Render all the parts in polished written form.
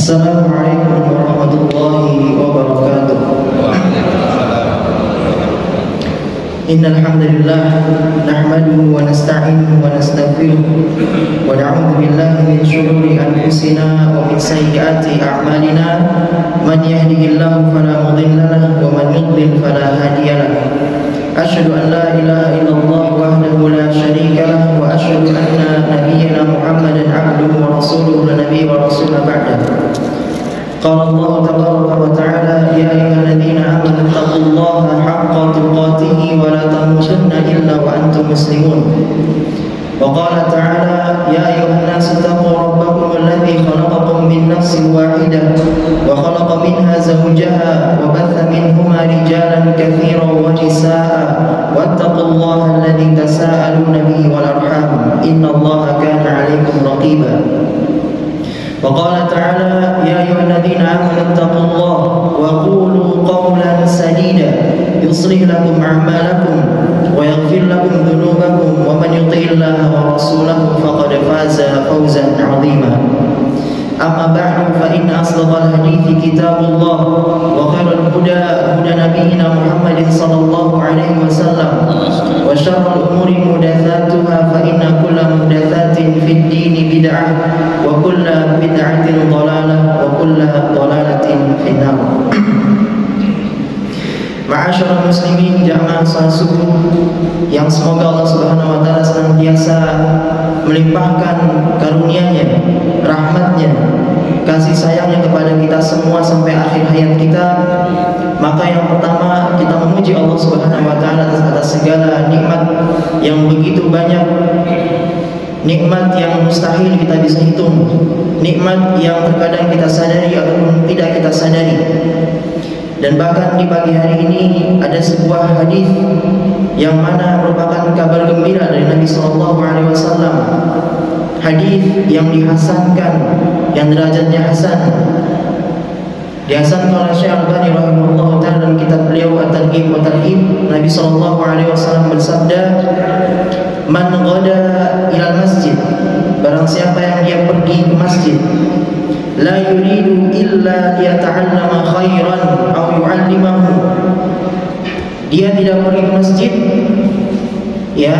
Assalamualaikum warahmatullahi wabarakatuh. Innal hamdalillah nahmaduhu wa nasta'inuhu wa nastaghfiruh wa na'udzu billahi min shururi anfusina wa min sayyiati a'malina man yahdihillahu fala mudilla lahu wa man yudlil fala hadiya lahu. Asyhadu an la ilaha illallah wahdahu la syarika lahu wa asyhadu anna nabiyyana Muhammadan 'abduhu wa rasuluhu la nabiyya wa rasula ba'dahu. Qala Allah tabaraka wa ta'ala ya ayyuhalladzina amanu taqullaha haqqa tuqatih wa la tamutunna illa wa antum muslimun. Wa qala ta'ala ya ayyuhan nasu taqu rabbakum alladzi khalaqakum min nafsin wahidah wa khalaqa minha zawjaha wa batha minhuma rijalan katsiran wa nisaa'a wattaqullaha alladzi tasaaluna bihi wal arham innallaha kana 'alaykum raqiba. وقال تعالى يا أيها الذين آمنوا اتقوا الله وقولوا قولا سديدا يصلح لكم أعمالكم ويغفر لكم ذنوبكم ومن يطع الله ورسوله فقد فاز فوزا عظيما. أما بعد فإن أصدق الحديث كتاب الله وخير الهدى هدى نبينا محمد صلى الله عليه وسلم وشر الأمور محدثاتها فإن كل محدثات في الدين بدعة وكل بدعة ضلالة وكل ضلالة في النار. Ma'asyiral muslimin jamaah salat subuh yang semoga Allah Subhanahu wa taala senantiasa melimpahkan karunia-Nya, rahmat-Nya, kasih sayangnya kepada kita semua sampai akhir hayat kita. Maka yang pertama kita memuji Allah Subhanahu wa taala atas segala nikmat yang begitu banyak, nikmat yang mustahil kita bisa hitung, nikmat yang terkadang kita sadari ataupun tidak kita sadari. Dan bahkan di pagi hari ini ada sebuah hadis yang mana merupakan kabar gembira dari Nabi Sallallahu Alaihi Wasallam. Hadis yang dihasankan, yang derajatnya hasan, dihasankan oleh Syekh Al-Albani rahimahullah taala dalam kitab beliau At-Targhib wa Tarhib. Nabi Sallallahu Alaihi Wasallam bersabda, "Man ghada ilal masjid, barang siapa yang dia pergi ke masjid, la yuridu illa liyata'allama khairan aw yu'allimahu." Dia tidak pergi ke masjid ya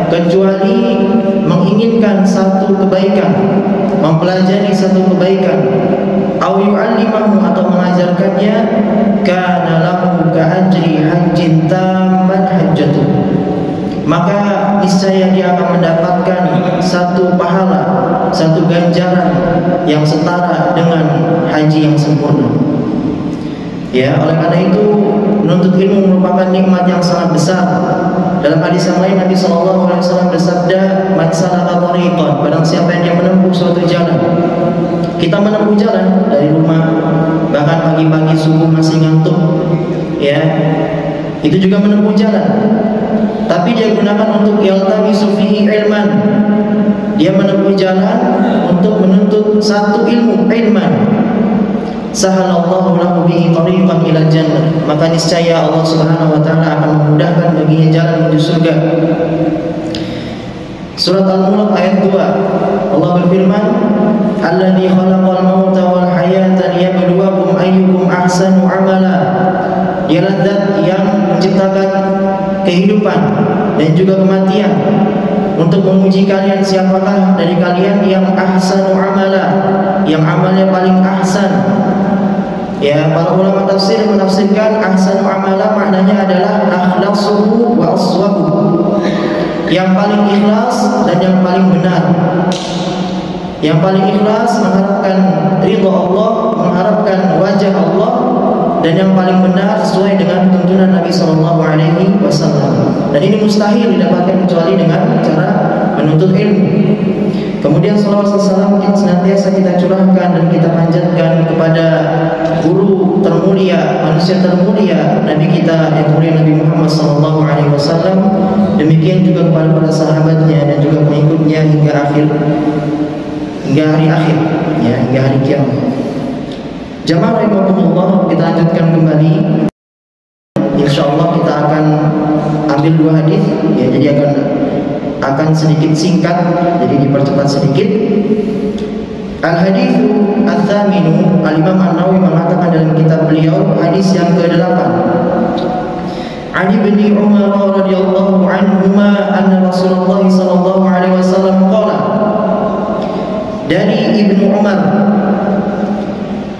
kecuali menginginkan satu kebaikan, mempelajari satu kebaikan, aw yu'allimahu atau mengajarkannya, kana lahu ka'ajri hajjin tamman hajjatuh, maka niscaya dia akan mendapatkan satu pahala, satu ganjaran yang setara dengan haji yang sempurna. Ya, oleh karena itu menuntut ilmu merupakan nikmat yang sangat besar. Dalam hadis yang lain Nabi Sallallahu Alaihi Wasallam bersabda, "Man salaka tariqan", barang siapa yang dia menempuh suatu jalan. Kita menempuh jalan dari rumah, bahkan pagi-pagi subuh masih ngantuk, ya, itu juga menempuh jalan. Tapi dia gunakan untuk yaltamisu fihi ilman. Dia menempuh jalan untuk menuntut satu ilmu, ilman. Sahalallahu lahu bihi tariqan ila jannah, maka niscaya Allah Subhanahu wa taala akan memudahkan baginya jalan menuju surga. Surat Al-Mulk ayat 2, Allah berfirman, "Alladzi khalaqal mauta wal hayata liyabluwakum ayyukum ahsanu amala." Dialah Zat yang menciptakan kehidupan dan juga kematian untuk menguji kalian siapakah dari kalian yang ahsanu amala, yang amalnya paling ahsan. Ya, para ulama tafsir menafsirkan ahsanu amala maknanya adalah akhlasuhu wa aswabuhu, yang paling ikhlas dan yang paling benar. Yang paling ikhlas mengharapkan ridha Allah, mengharapkan wajah Allah, dan yang paling benar sesuai dengan tuntunan Nabi Sallallahu Alaihi Wasallam. Dan ini mustahil didapatkan kecuali dengan cara menuntut ilmu. Kemudian salawat salam yang senantiasa kita curahkan dan kita panjatkan kepada guru termulia, manusia termulia, Nabi kita yang mulia Nabi Muhammad Sallallahu Alaihi Wasallam. Demikian juga kepada para sahabatnya dan juga pengikutnya hingga hari akhir, ya, hingga hari kiamat. Jamaah rahimakumullah, kita lanjutkan kembali. Insyaallah kita akan ambil dua hadis, ya, jadi akan sedikit singkat, jadi dipercepat sedikit. Al-haditsu Al-Thaminu, Al-Imam An-Nawawi mengatakan dalam kitab beliau hadis yang ke-8. Ali bin Umar radhiyallahu anhuma anna Rasulullah sallallahu alaihi wasallam qala. Dari Ibnu Umar,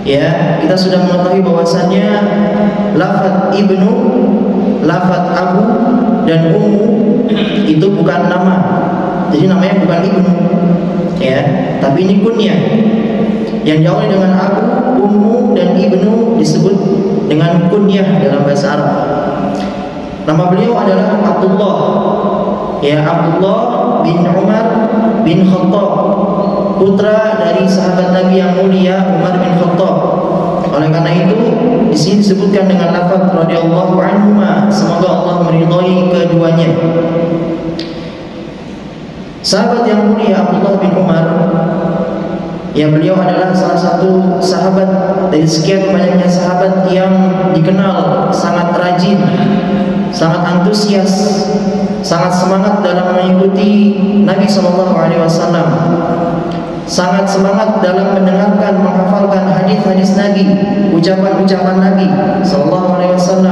ya, kita sudah mengetahui bahwasannya lafaz ibnu, lafaz abu dan ummu itu bukan nama. Jadi namanya bukan ibnu, ya, tapi ini kunyah. Yang diawali dengan abu, ummu dan ibnu disebut dengan kunyah dalam bahasa Arab. Nama beliau adalah Abdullah, ya, Abdullah bin Umar bin Khattab, putra dari sahabat Nabi yang mulia Umar bin Khattab. Oleh karena itu di sini disebutkan dengan lafaz radhiyallahu anhuma, semoga Allah meridhai keduanya. Sahabat yang mulia Abdullah bin Umar, ya, beliau adalah salah satu sahabat dari sekian banyaknya sahabat yang dikenal sangat rajin, sangat antusias, sangat semangat dalam mengikuti Nabi SAW, sangat semangat dalam mendengarkan, menghafalkan hadis-hadis Nabi, ucapan-ucapan Nabi SAW.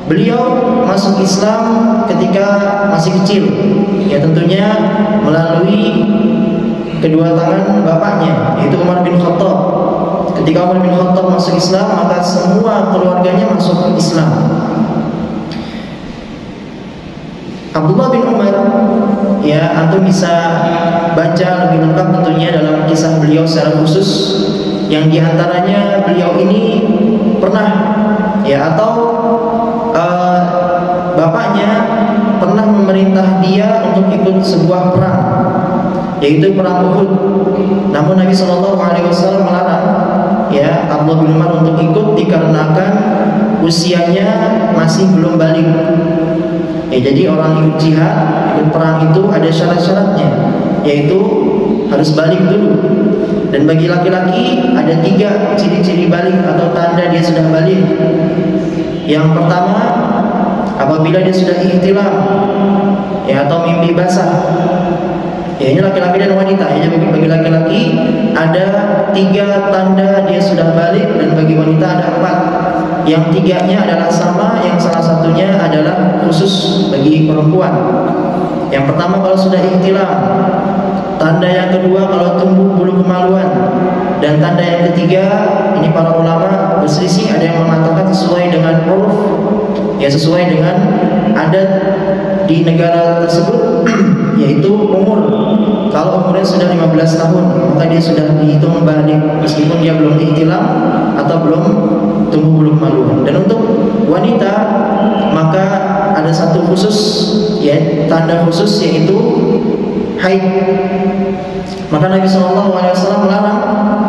Beliau masuk Islam ketika masih kecil, ya, tentunya melalui kedua tangan bapaknya, yaitu Umar bin Khattab. Ketika Umar bin Khattab masuk Islam, maka semua keluarganya masuk Islam. Abdullah bin Umar, ya, antum bisa baca lebih lengkap tentunya dalam kisah beliau secara khusus, yang diantaranya beliau ini pernah, ya, atau bapaknya pernah memerintah dia untuk ikut sebuah perang, yaitu perang Uhud. Namun Nabi SAW melarang, ya, Abdullah bin Umar untuk ikut dikarenakan usianya masih belum balik. Ya, jadi orang ikut jihad, ikut perang itu ada syarat-syaratnya, yaitu harus balik dulu. Dan bagi laki-laki ada 3 ciri-ciri balik atau tanda dia sudah balik. Yang pertama, apabila dia sudah ihtilam, ya, atau mimpi basah. Ya, ini laki-laki dan wanita. Ya, bagi laki-laki ada 3 tanda dia sudah balik, dan bagi wanita ada 4. Yang 3-nya adalah sama, yang salah satunya adalah khusus bagi perempuan. Yang pertama kalau sudah ihtilam, tanda yang kedua kalau tumbuh bulu kemaluan, dan tanda yang ketiga ini para ulama berselisih, ada yang mengatakan sesuai dengan urf, ya, sesuai dengan adat di negara tersebut, yaitu umur. Kalau umurnya sudah 15 tahun, maka dia sudah dihitung balik meskipun dia belum ihtilam atau belum tumbuh bulu kemaluan. Dan untuk wanita, maka ada satu khusus, ya, tanda khusus, yaitu haid. Maka Nabi SAW melarang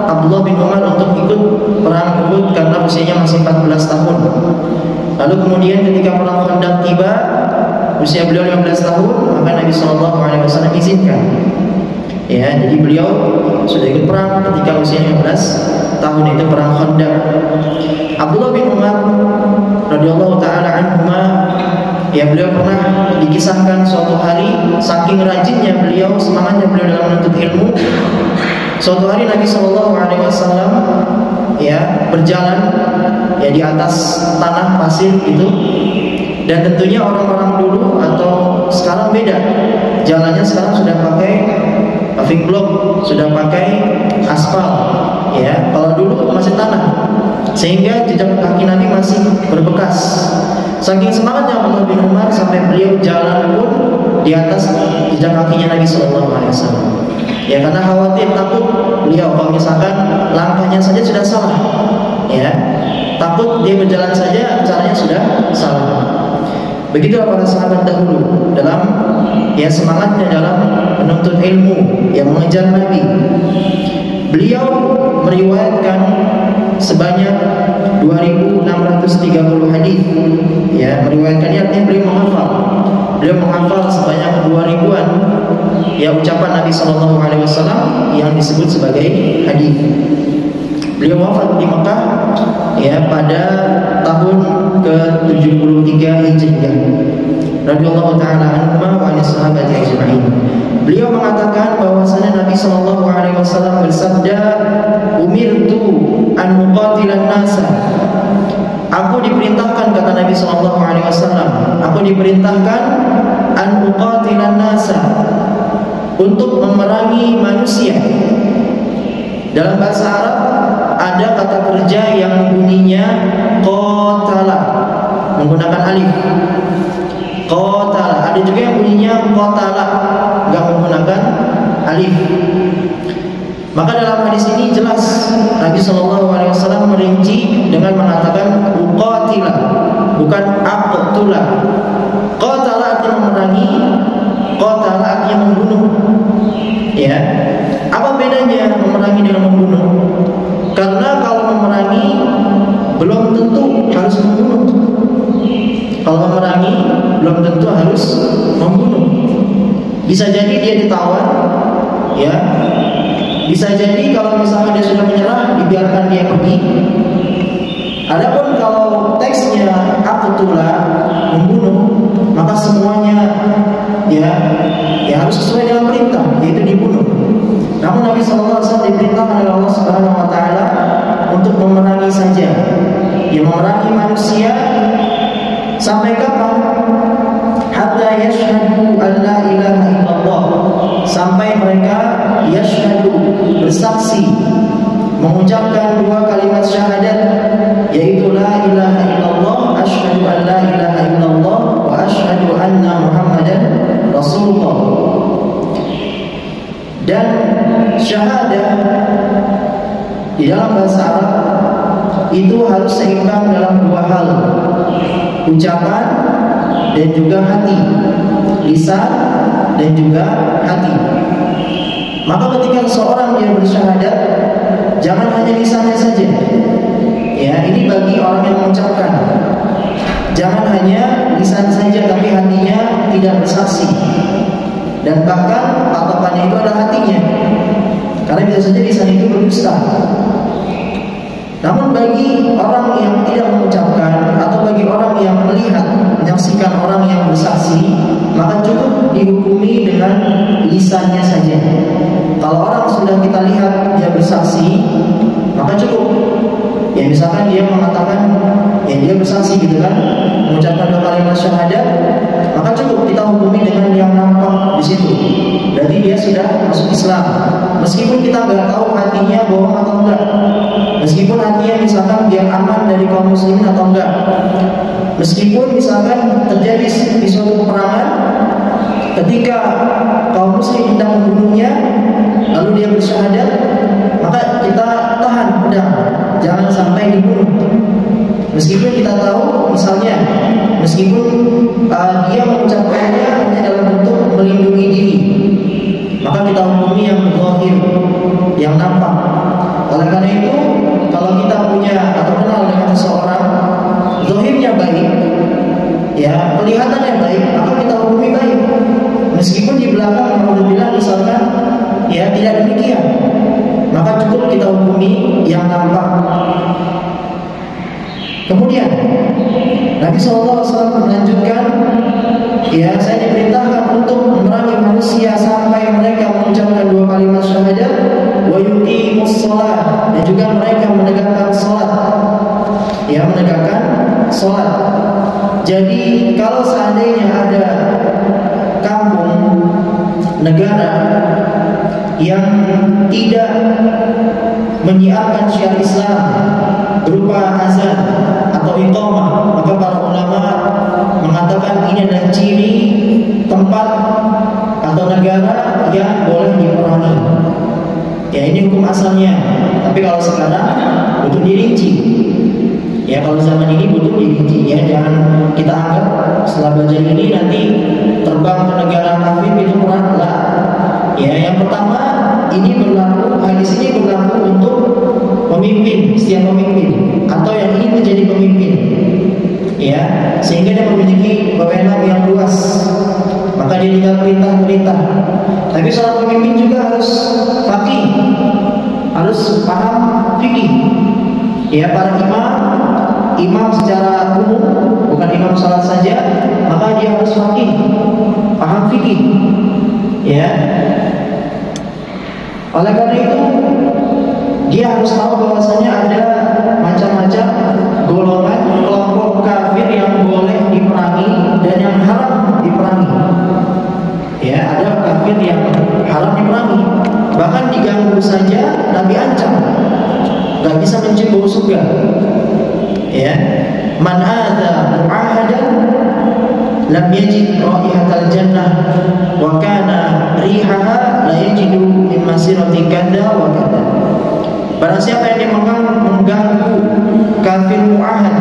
Abdullah bin Umar untuk ikut perang Uhud karena usianya masih 14 tahun. Lalu kemudian ketika perang Khandaq tiba, usia beliau 15 tahun, maka Nabi SAW izinkan. Ya, jadi beliau sudah ikut perang ketika usia 15 tahun, itu perang Khandaq. Abdullah bin Umar radhiyallahu taala anhuma, ya, beliau pernah dikisahkan suatu hari saking rajinnya beliau, semangatnya beliau dalam menuntut ilmu. Suatu hari Nabi SAW, ya, berjalan, ya, di atas tanah pasir itu, dan tentunya orang-orang dulu atau sekarang beda. Jalannya sekarang sudah pakai paving block, sudah pakai aspal, ya. Kalau dulu masih tanah, sehingga jejak kaki Nabi masih berbekas. Saking semangatnya Abdullah bin Umar sampai beliau jalan pun di atas jejak kakinya Nabi SAW. Ya, karena khawatir, takut beliau kalau misalkan langkahnya saja sudah salah, ya, takut dia berjalan saja caranya sudah salah. Begitulah para sahabat dahulu dalam, ya, semangatnya dalam menuntut ilmu, yang mengejar Nabi. Beliau meriwayatkan sebanyak 2.630 hadis, ya, meriwayatkannya artinya beliau menghafal. Beliau menghafal sebanyak 2.000-an, ya, ucapan Nabi SAW yang disebut sebagai hadis. Beliau wafat di Mekah, ya, pada tahun ke-73 Hijriah. Radhiyallahu taala anhum wa an sahabati ajma'in. Beliau mengatakan bahwasanya Nabi Shallallahu Alaihi Wasallam bersabda, "Umirtu an muqatilan nasa." Aku diperintahkan, kata Nabi Shallallahu Alaihi Wasallam, aku diperintahkan an muqatilan nasa, untuk memerangi manusia. Dalam bahasa Arab ada kata kerja yang bunyinya qatala, menggunakan alif. Qatala. Ada juga yang bunyinya qatala, enggak menggunakan alif. Maka dalam hadis ini jelas Nabi Shallallahu Alaihi Wasallam merinci dengan mengatakan uqatila, bukan aqtula. Qatala artinya memerangi, qatala artinya membunuh. Ya, apa bedanya memerangi dengan membunuh? Karena kalau memerangi belum tentu harus membunuh. Kalau memerangi belum tentu harus membunuh. Bisa jadi dia ditawan, ya. Bisa jadi kalau misalnya dia sudah menyerah, dibiarkan dia pergi. Adapun kalau teksnya aqtula, membunuh, maka semuanya ya harus sesuai dengan perintah, yaitu dibunuh. Namun Nabi SAW diperintahkan oleh Allah Subhanahu Wa Taala untuk memerangi saja, ya memerangi manusia sampai kapan? Hatta yashhadu an la ilaha illallah, sampai mereka yashhadu, bersaksi, mengucapkan dua kalimat syahadat, yaitu la ilaha illallah, asyhadu an la ilaha illallah, wa asyhadu anna Muhammadan Rasulullah. Dan syahadah di dalam bahasa Arab itu harus seimbang dalam dua hal, ucapan dan juga hati, lisan dan juga hati. Maka ketika seorang dia bersyahadat, jangan hanya lisannya saja. Ya, ini bagi orang yang mengucapkan. Jangan hanya lisan saja tapi hatinya tidak bersaksi. Dan bahkan patokannya itu adalah hatinya. Karena bisa saja lisan itu berdusta. Namun bagi orang yang tidak mengucapkan atau bagi orang yang melihat, menyaksikan orang yang bersaksi, maka cukup dihukumi dengan lisannya saja. Kalau orang sudah kita lihat dia bersaksi, maka cukup. Ya misalkan dia mengatakan, ya dia bersaksi gitu kan, mengucapkan dua kalimat syahadat, maka cukup kita hukumi dengan yang nampak di situ. Berarti dia sudah masuk Islam. Meskipun kita nggak tahu hatinya bohong atau enggak, meskipun hatinya misalkan dia aman dari kaum muslimin atau enggak, meskipun misalkan terjadi di suatu peperangan, ketika kaum muslim hendak membunuhnya, lalu dia bersyahadat, maka kita tahan pedang, jangan sampai dibunuh. Meskipun kita tahu, misalnya, meskipun dia mengucapkannya hanya dalam bentuk melindungi diri, maka kita hukumi yang zahir, yang nampak. Oleh karena itu, kalau kita punya atau kenal dengan seseorang, zahirnya baik, ya kelihatannya baik, maka kita hukumi baik. Meskipun di belakang alhamdulillah misalkan, ya tidak demikian, maka cukup kita hukumi yang nampak. Kemudian Nabi SAW melanjutkan, ya saya diperintahkan untuk memerangi manusia sampai mereka mengucapkan dua kalimat syahadat, wa yuqimus shalah, dan juga mereka menegakkan salat. Ya menegakkan salat. Jadi kalau seandainya ada kampung, negara yang tidak menyiarkan syiar Islam berupa azan atau iqamah, maka para ulama mengatakan ini adalah ciri tempat atau negara yang boleh diperangi. Ya ini hukum asalnya. Tapi kalau sekarang butuh dirinci. Ya kalau zaman ini butuh dirinci. Ya jangan kita anggap setelah belajar ini nanti terbang ke negara kafir itu perang lah. Ya yang pertama ini berlaku, hadis ini berlaku untuk pemimpin, setiap pemimpin atau yang ingin menjadi pemimpin, ya sehingga dia memiliki wewenang yang luas, maka dia tinggal perintah. Tapi seorang pemimpin juga harus faqih, harus paham fikih. Ya para imam secara umum, bukan imam salat saja, maka dia harus faqih, paham fikih. Ya. Oleh karena itu dia harus tahu bahwasanya ada macam-macam golongan kelompok kafir yang boleh diperangi dan yang haram diperangi. Ya, ada kafir yang haram diperangi, bahkan diganggu saja Nabi ancam, gak bisa mencium bau surga. Ya, man adza mu'ahadan lam yajid raihatal jannah wa kana rihaha la yajidu min masirati kadza wa kadza. Barang siapa yang mengganggu kafir mu'ahad,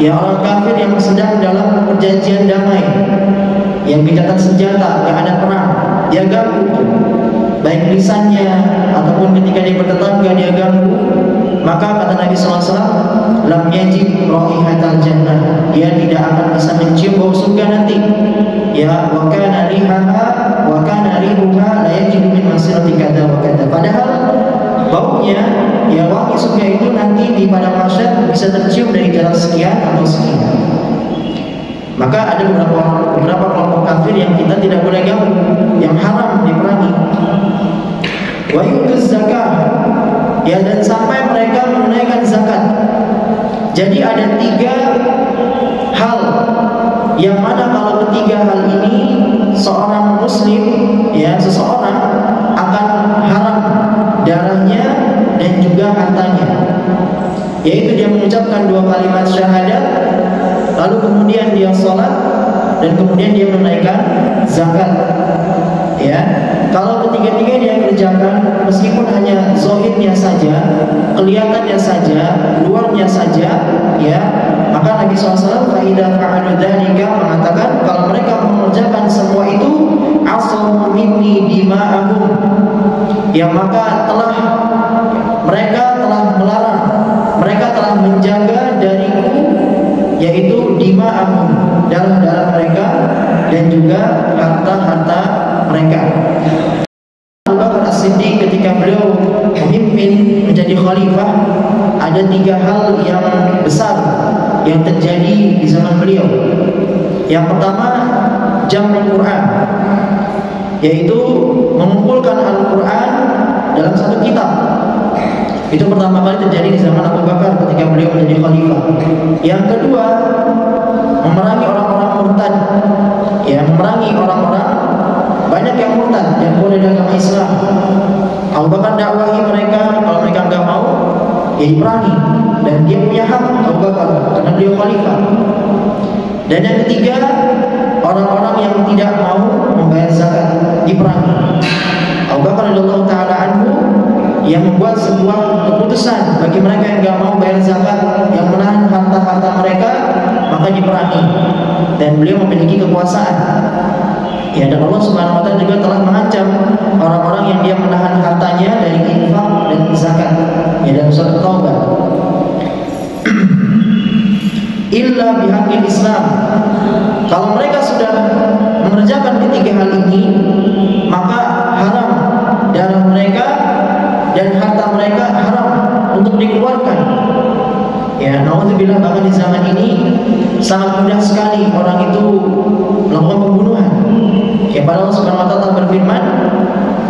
ya orang kafir yang sedang dalam perjanjian damai, yang gencatan senjata, yang ada perang, dia ganggu, baik lisannya ataupun ketika dia bertetangga dia ganggu, maka kata Nabi SAW, lam yajid raihatal jannah, dia tidak akan bisa mencium bau surga nanti. Ya, wa kana rihaha wa kana rihuha la yajidu min masirati kadza wa kadza. Padahal baunya, ya wangi surga itu nanti di padang mahsyar bisa tercium dari jarak sekian atau sekian. Maka ada beberapa kelompok kafir yang kita tidak boleh ganggu, yang haram diperangi. Wa yutuz zakah, ya, dan sampai mereka menunaikan zakat. Jadi ada 3 hal yang mana kalau ketiga hal ini seorang muslim, ya, seseorang akan haram darahnya dan juga hartanya. Yaitu dia mengucapkan 2 kalimat syahadat, lalu kemudian dia sholat, dan kemudian dia menunaikan zakat. Ya, kalau ketiga-tiga dia kerjakan, meskipun hanya zahirnya saja, kelihatannya saja, luarnya saja, ya, maka Nabi SAW faidah fa'alu dzalika mengatakan kalau mereka mengerjakan semua itu asamu minni dima'ahum, ya, maka mereka telah melarang, mereka telah menjaga dariku, yaitu dima'ahum, darah-darah mereka dan juga harta-harta mereka. Abu Bakar As-Siddiq ketika beliau memimpin menjadi khalifah, ada 3 hal yang besar yang terjadi di zaman beliau. Yang pertama, jam'ul Quran, yaitu mengumpulkan Al-Quran dalam satu kitab. Itu pertama kali terjadi di zaman Abu Bakar ketika beliau menjadi khalifah. Yang kedua, memerangi orang-orang murtad, ya, memerangi orang-orang, banyak yang murtad yang keluar dari agama Islam. Abu Bakar dakwahi mereka, kalau mereka enggak mau, ya diperangi, dan dia punya hak Abu Bakar karena beliau khalifah. Dan yang ketiga, orang-orang yang tidak mau membayar zakat diperangi. Abu Bakar radhiyallahu taala anhu yang membuat sebuah keputusan bagi mereka yang enggak mau bayar zakat, yang menahan harta-harta mereka, maka diperangi. Dan beliau memiliki kekuasaan. Ya, dan Allah Subhanahu wa taala juga telah mengancam orang-orang yang dia menahan hartanya dari infak dan zakat. Ya, dalam surat Taubah. Illa bihaqqil Islam. Kalau mereka sudah mengerjakan ketiga hal ini, maka haram darah mereka dan harta mereka haram untuk dikeluarkan. Ya, naudzubillah, bahkan di zaman ini sangat mudah sekali orang itu melakukan pembunuhan. Ya, Allah Subhanahu wa taala berfirman,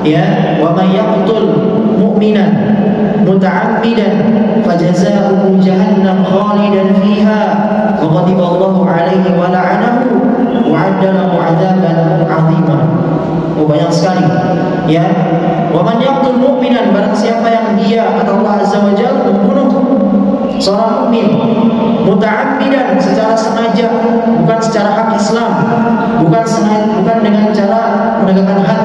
ya, wa may yaqtul mu'minan muta'ammidan fajazaa'uhu jahannam khalidan fiha wa ghadiballahu 'alaihi wa la'anahu wa 'adda lahu 'adzaban 'azima. Oh, banyak sekali. Ya, wa man yaqtul mu'minan, barang siapa yang dia atau Allah Azza wa Jalla membunuh seorang mukmin muta'ammidan, secara sengaja, bukan secara hak Islam, bukan dengan cara menegakkan had,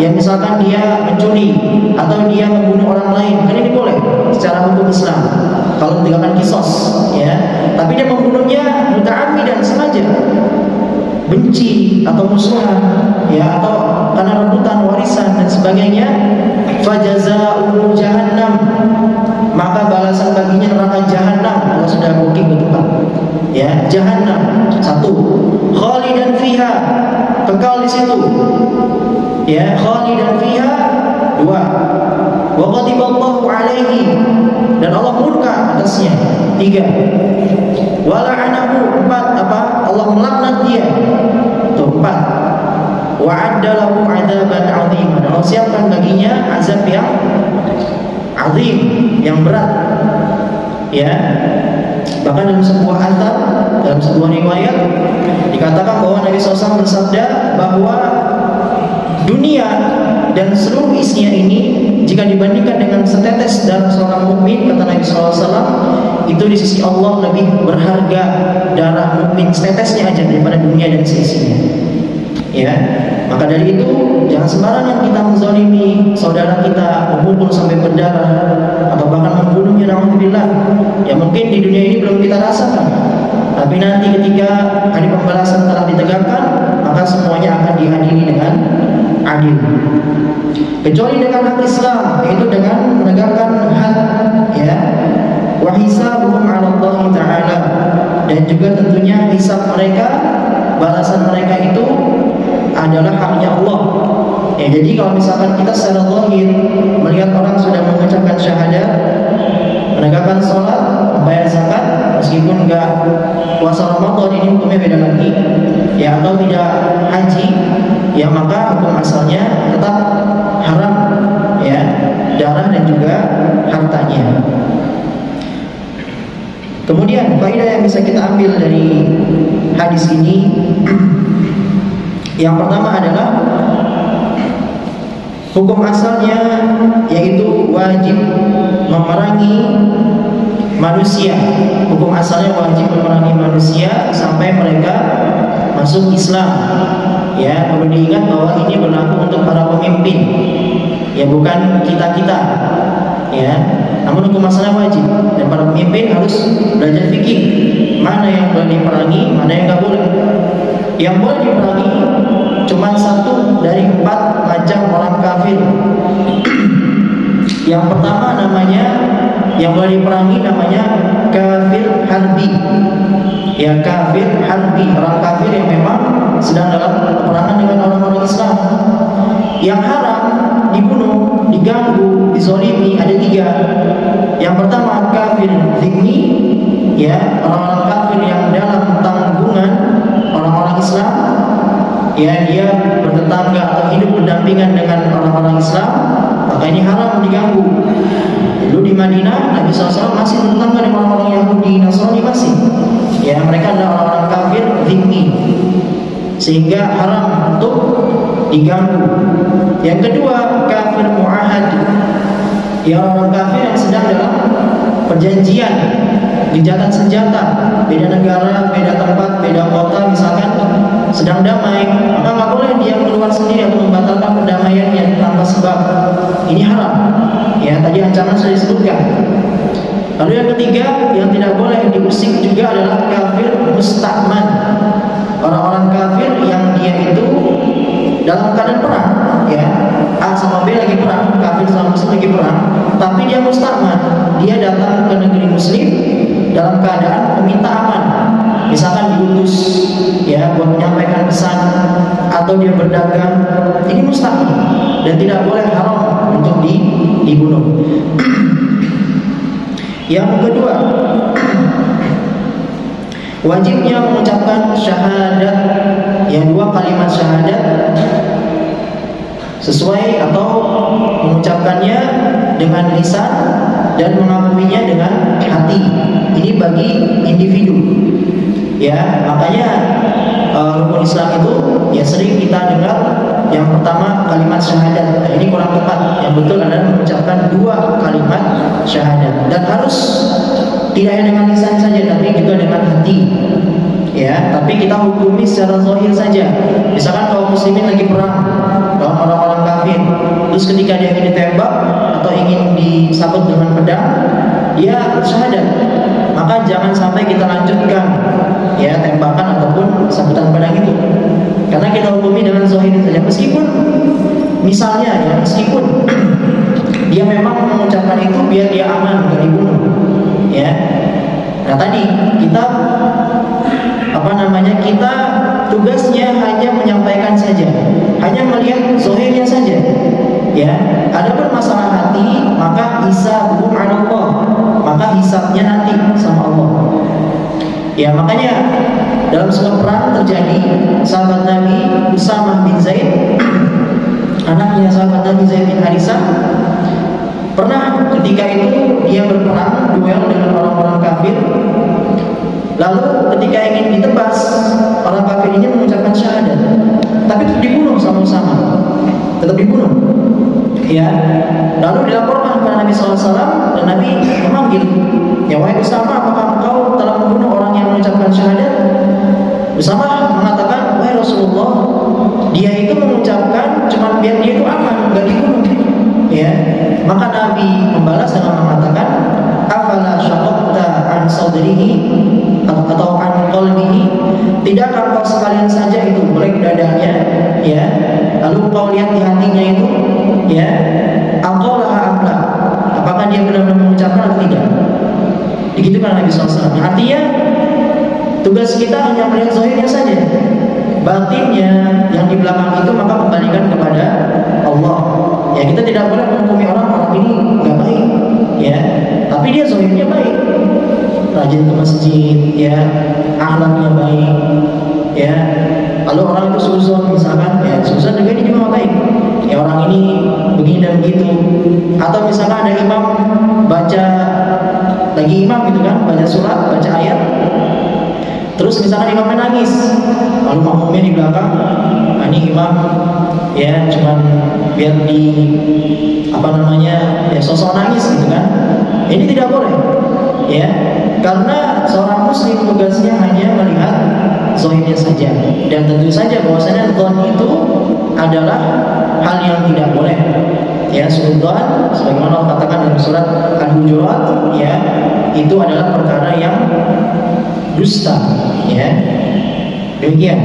ya, misalkan dia mencuri atau dia membunuh orang lain, ini boleh secara hukum Islam kalau menegakkan kisos, ya. Tapi dia membunuhnya muta'ammidan, sengaja, benci atau musuhan, ya, atau karena rebutan warisan dan sebagainya, fajazaa'uhu jahannam, maka balasan baginya neraka jahanam. Allah sudah booking ke tempat, ya, jahanam. 1, khalidan fiha, kekal di situ, ya, khalidan fiha. 2, wa ghadiballahu 'alaihi, dan Allah murka atasnya. 3, wa la'anahu. 4, apa? Allah melaknat dia. Itu 4. wa'adda lahu 'adzaban 'adziman. Allah siapkan baginya azab yang azim, yang berat. Ya. Bahkan dalam sebuah athar, dalam sebuah riwayat dikatakan bahwa Nabi SAW bersabda bahwa dunia dan seluruh isinya ini jika dibandingkan dengan setetes darah seorang mukmin, kata Nabi SAW, itu di sisi Allah lebih berharga darah mukmin setetesnya aja daripada dunia dan seisinya. Ya, maka dari itu jangan sembarangan kita menzalimi saudara kita, memukul sampai berdarah atau bahkan membunuhnya, na'udzubillah. Ya mungkin di dunia ini belum kita rasakan, tapi nanti ketika hari pembalasan telah ditegakkan, maka semuanya akan diadili dengan adil. Kecuali dengan hak Islam, yaitu dengan menegakkan had, ya, wa hisabuhum 'ala Allah Ta'ala, dan juga tentunya hisab mereka, balasan mereka itu adalah haknya Allah. Ya, jadi kalau misalkan kita secara zahir melihat orang sudah mengucapkan syahadat, menegakkan sholat, membayar zakat, meskipun enggak puasa Ramadan, ini hukumnya beda lagi. Ya, atau tidak haji, ya maka hukum asalnya tetap haram, ya, darah dan juga hartanya. Kemudian faedah yang bisa kita ambil dari hadis ini, yang pertama adalah hukum asalnya yaitu wajib memerangi manusia. Hukum asalnya wajib memerangi manusia sampai mereka masuk Islam. Ya, perlu diingat bahwa ini berlaku untuk para pemimpin, ya bukan kita-kita. Ya, namun hukum asalnya wajib, dan para pemimpin harus belajar fikih, mana yang boleh diperangi, mana yang nggak boleh. Yang boleh diperangi cuma satu dari 4 macam orang kafir. Yang pertama namanya, yang boleh diperangi namanya kafir harbi. Ya, kafir harbi, orang kafir yang memang sedang dalam peperangan dengan orang-orang Islam. Yang haram dibunuh, diganggu, dizolimi ada 3. Yang pertama kafir zimmi, ya, orang-orang kafir yang dalam tanggungan orang-orang Islam, ya, dia bertetangga atau hidup berdampingan dengan orang-orang Islam, maka ini haram diganggu. Dulu di Madinah Nabi SAW masih bertetangga dengan orang-orang Yahudi, Nasrani masih. Ya, mereka adalah orang-orang kafir zimmi, sehingga haram untuk diganggu. Yang kedua kafir mu'ahad, ya, orang kafir yang sedang dalam perjanjian gencatan senjata, beda negara, beda tempat, beda kota, misalkan sedang damai, maka nggak boleh dia keluar sendiri atau membatalkan perdamaiannya tanpa sebab. Ini haram. Ya, tadi ancaman sudah disebutkan. Lalu yang ketiga yang tidak boleh diusik juga adalah kafir musta'man, orang-orang kafir yang dia itu dalam keadaan perang, ya, A sama B lagi perang, kafir sama muslim lagi perang, tapi dia musta'man, dia datang ke negeri muslim dalam keadaan meminta aman, misalkan diutus, ya, buat menyampaikan pesan, atau dia berdagang. Ini musta'man dan tidak boleh, haram untuk dibunuh. Yang kedua, wajibnya mengucapkan syahadat, yang 2 kalimat syahadat sesuai atau mengucapkannya dengan lisan dan mengakuinya dengan hati. Ini bagi individu. Ya, makanya rukun Islam itu ya sering kita dengar yang pertama kalimat syahadat. Nah, ini kurang tepat. Yang betul adalah mengucapkan 2 kalimat syahadat, dan harus tidak hanya dengan lisan saja, tapi juga dengan hati. Ya, tapi kita hukumi secara zahir saja. Misalkan kaum muslimin lagi perang lawan orang-orang kafir, terus ketika dia ingin ditembak atau ingin disabet dengan pedang, dia bersyahadat, maka jangan sampai kita lanjutkan, ya, tembakan ataupun sabetan pedang itu, karena kita hukumi dengan zahir saja. Meskipun misalnya, ya, meskipun dia memang mengucapkan itu biar dia aman, gak dibunuh, ya. Nah, tadi kita kita tugasnya hanya menyampaikan saja, hanya melihat zahirnya saja. Ya, adapun masalah hati, maka hisabuhum 'ala Allah, maka hisabnya nanti sama Allah. Ya, makanya dalam sebuah perang terjadi, sahabat Nabi Usamah bin Zaid, anaknya sahabat Nabi Zaid bin Harisah, pernah ketika itu dia berperang duel dengan orang-orang kafir. Lalu ketika ingin ditebas, orang kafir ini mengucapkan syahadat, tapi tetap dibunuh sama Usamah, tetap dibunuh. Ya, lalu dilaporkan kepada Nabi SAW dan Nabi memanggil, ya wahai Usamah, apakah engkau telah membunuh orang yang mengucapkan syahadat? Usamah mengatakan, wahai Rasulullah, dia itu mengucapkan cuma biar dia itu aman, enggak dibunuh. Ya, maka Nabi membalas dengan mengatakan, afala syaqaqta an sadrihi atau an qalbihi, tidakkah kau sekalian saja itu boleh dadanya, ya, lalu kau lihat di hatinya itu, ya, aqalaha amla, apakah dia benar-benar mengucapkan atau tidak? Begitu kan Nabi SAW. Artinya tugas kita hanya melihat zahirnya saja, batinnya yang di belakang itu maka kembalikan kepada Allah. Ya, kita tidak boleh menghukumi orang ini nggak baik, ya, tapi dia zahirnya baik, rajin ke masjid, ya, akhlaknya baik, ya. Lalu orang itu suzon misalkan, ya, suzon juga ini juga baik, ya, orang ini begini dan begitu. Atau misalkan ada imam baca, lagi imam gitu kan, baca surat, baca ayat, terus misalkan imamnya nangis, lalu makmumnya di belakang, ini imam, ya, cuman biar di ya, sosok nangis gitu kan. Ini tidak boleh, ya, karena seorang muslim tugasnya hanya melihat zahirnya saja, dan tentu saja bahwasanya dzan itu adalah hal yang tidak boleh, ya. Suudzon sebagaimana Allah katakan dalam surat Al-Hujurat, ya, itu adalah perkara yang dusta, ya. Demikian.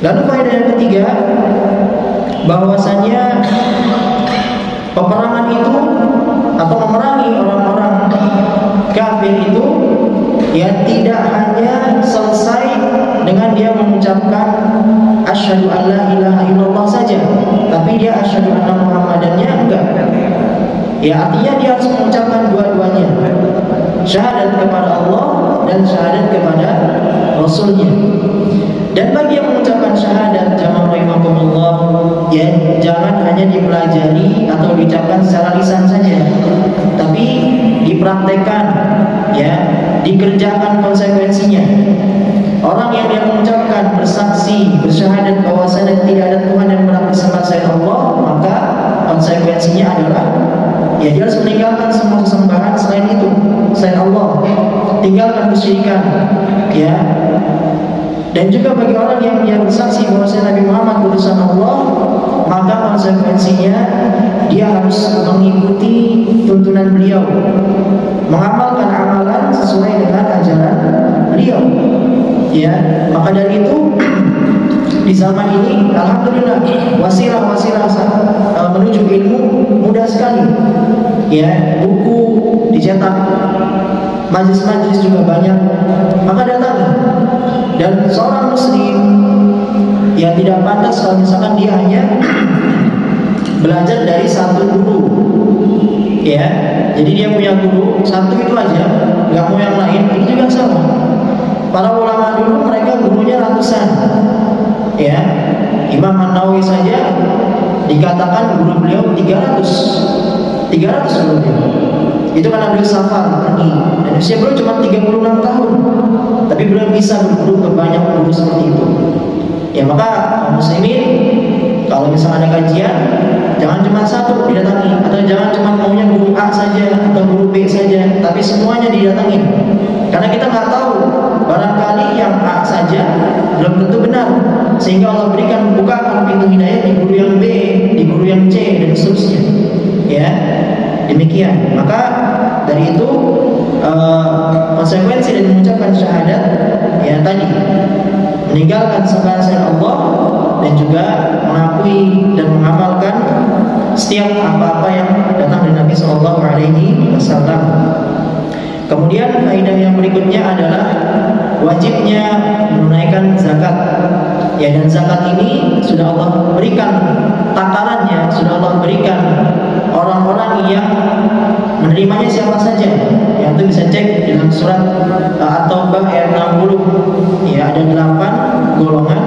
Lalu faedah yang ketiga, bahwasanya peperangan itu atau memerangi orang-orang kafir itu, ya, tidak hanya selesai dengan dia mengucapkan asyhadu an la ilaha illallah saja, tapi dia asyhadu anna muhammadannya enggak. Ya, artinya dia harus mengucapkan dua-duanya, syahadat kepada Allah dan syahadat kepada Rasulnya. Dan bagi yang mengucapkan syahadat, jamaah rahimakumullah, ya, jangan hanya dipelajari atau diucapkan secara lisan saja, tapi dipraktekkan, ya, dikerjakan konsekuensinya. Orang yang dia mengucapkan bersaksi, bersyahadat bahwasanya tidak ada Tuhan yang berhak disembah selain Allah, maka konsekuensinya adalah, ya, dia harus meninggalkan semua sesembahan selain itu, selain Allah, tinggalkan kesyirikan, ya. Dan juga bagi orang yang dia bersaksi bahwasanya Nabi Muhammad utusan Allah, maka konsekuensinya dia harus mengikuti tuntunan beliau, mengamalkan amalan sesuai dengan ajaran beliau, ya. Maka dari itu di zaman ini alhamdulillah wasilah-wasilah menuju ilmu mudah sekali, ya. Buku dicetak, majelis-majelis juga banyak, maka datang. Dan seorang muslim yang tidak pantas kalau misalkan dia hanya belajar dari satu guru, ya. Jadi dia punya guru satu itu aja, nggak mau yang lain, ini juga sama. Para ulama dulu mereka gurunya ratusan, ya. Imam An-Nawawi saja dikatakan guru beliau 300 guru beliau. Itu karena beliau safar pergi, dan usia beliau cuma 36 tahun, tapi beliau bisa berguru ke banyak guru seperti itu. Ya, maka kaum muslimin kalau misalnya ada kajian, jangan cuma satu didatangi, atau jangan cuma maunya guru A saja atau guru B saja, tapi semuanya didatangin. Karena kita nggak tahu, barangkali yang A saja belum tentu benar, sehingga Allah berikan bukakan pintu hidayah di guru yang B, di guru yang C, dan seterusnya, ya. Demikian. Maka dari itu konsekuensi dari mengucapkan syahadat, ya, tadi meninggalkan sembahan selain Allah dan juga mengakui dan mengamalkan setiap apa-apa yang datang dari Nabi SAW. Kemudian faedah yang berikutnya adalah wajibnya menunaikan zakat. Ya, dan zakat ini sudah Allah berikan takarannya, sudah Allah berikan orang-orang yang menerimanya siapa saja. Yang antum bisa cek dalam surat At-Taubah ayat 60. Ya, ada 8 golongan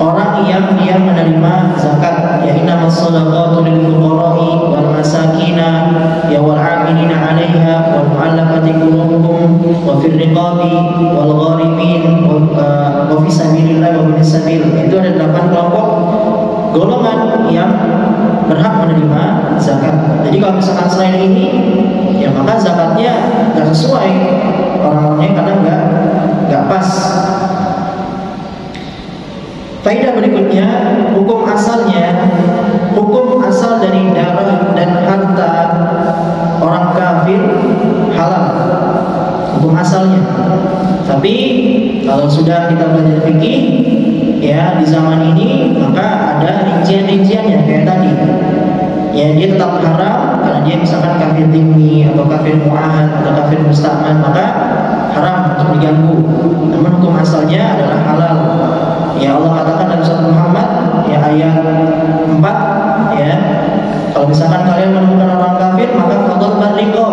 orang yang dia menerima zakat. Ya, innamas shadaqatu lil fuqara'i wal masakina ya wal 'amilina 'alaiha wal mu'allafati qulubuhum wa fir riqabi wal gharimin wa fi sabilillah wa bin sabil. Itu ada 8 kelompok golongan yang berhak menerima zakat. Jadi kalau misalkan selain ini, ya maka zakatnya nggak sesuai orang-orangnya karena nggak pas. Faedah berikutnya, hukum asal dari darah dan harta orang kafir halal, hukum asalnya. Tapi kalau sudah kita belajar fikih, ya di zaman ini maka ada rincian-rinciannya kayak tadi. Ya, dia tetap haram karena dia misalkan kafir dhimmi atau kafir mu'ahad atau kafir musta'man, maka haram untuk diganggu. Namun hukum asalnya adalah halal. Ya, Allah katakan dalam surat Muhammad ya ayat 4, ya, kalau misalkan kalian menemukan orang kafir maka fadhal barriqo,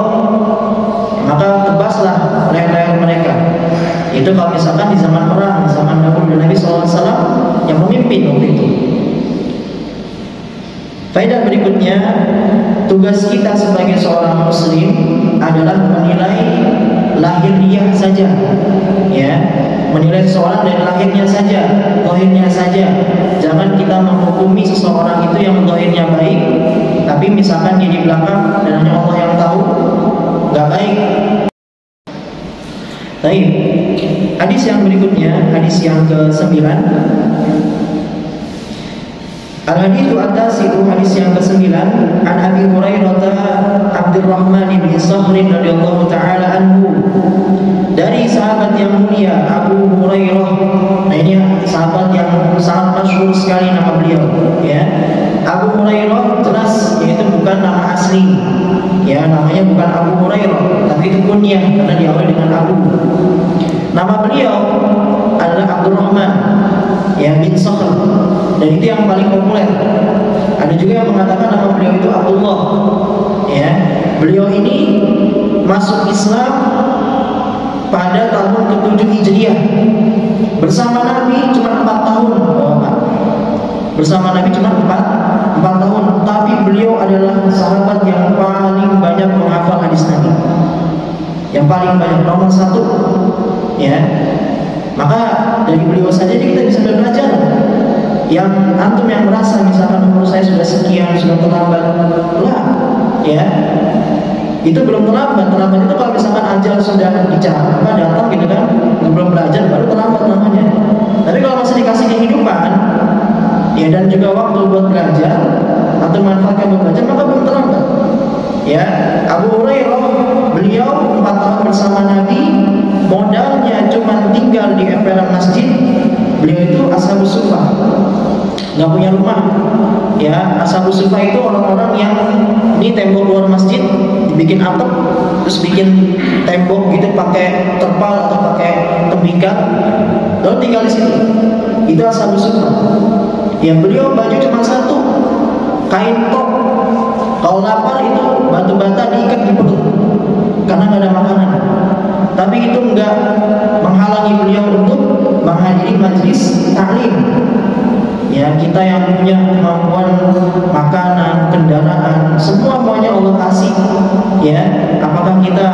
maka tebaslah leher-leher mereka. Itu kalau misalkan di zaman perang, di zaman Nabi SAW yang memimpin waktu itu. Faedah berikutnya, tugas kita sebagai seorang muslim adalah menilai lahiriah saja, ya, menilai seseorang dari lahirnya saja, zahirnya saja. Jangan kita menghukumi seseorang itu yang zahirnya baik, tapi misalkan dia di belakang dan hanya Allah yang tahu, nggak baik. Baik, hadis yang berikutnya, hadis yang ke-9. Al-haditsu at-tasi'u, hadis yang ke-9, an Abi Hurairah Abdurrahman bin Sakhr radhiyallahu taala anhu, dari sahabat yang mulia Abu Hurairah. Nah, ini sahabat yang sangat masyhur sekali nama beliau, ya. Abu Hurairah jelas yaitu bukan nama asli. Ya, namanya bukan Abu Hurairah, tapi itu kunyah karena diawali dengan Abu. Nama beliau adalah Abdurrahman, ya, bin Sakhr, dan itu yang paling populer. Ada juga yang mengatakan nama beliau itu Abdullah, ya. Beliau ini masuk Islam pada tahun ke-7 Hijriah. Bersama Nabi cuma 4 tahun, Bapak. Bersama Nabi cuma 4 tahun, tapi beliau adalah sahabat yang paling banyak menghafal hadis Nabi. Yang paling banyak, nomor 1, ya. Maka dari beliau saja kita bisa belajar. Yang antum yang merasa misalkan umur saya sudah sekian, sudah terlambat, lah, ya, itu belum terlambat. Terlambat itu kalau misalkan ajal sudah bicara, datang gitu kan, belum belajar baru terlambat namanya. Tapi kalau masih dikasih kehidupan, ya, dan juga waktu buat belajar atau manfaatkan buat belajar, maka belum terlambat. Ya, Abu Hurairah, beliau 4 tahun bersama Nabi, modalnya cuma tinggal di emperan masjid. Beliau itu ashabus suffah, nggak punya rumah. Ya, ashabus suffah itu orang-orang yang ini tembok luar masjid dibikin atap, terus bikin tembok gitu pakai terpal atau pakai tembikar, lalu tinggal di situ. Itu ashabus suffah. Ya, beliau baju cuma 1, kain top. Kalau lapar itu batu bata diikat di perut karena nggak ada makanan. Tapi itu nggak menghalangi beliau untuk menghadiri majlis taklim. Ya, kita yang punya kemampuan makanan, kendaraan, semua maunya Allah kasih. Ya, apakah kita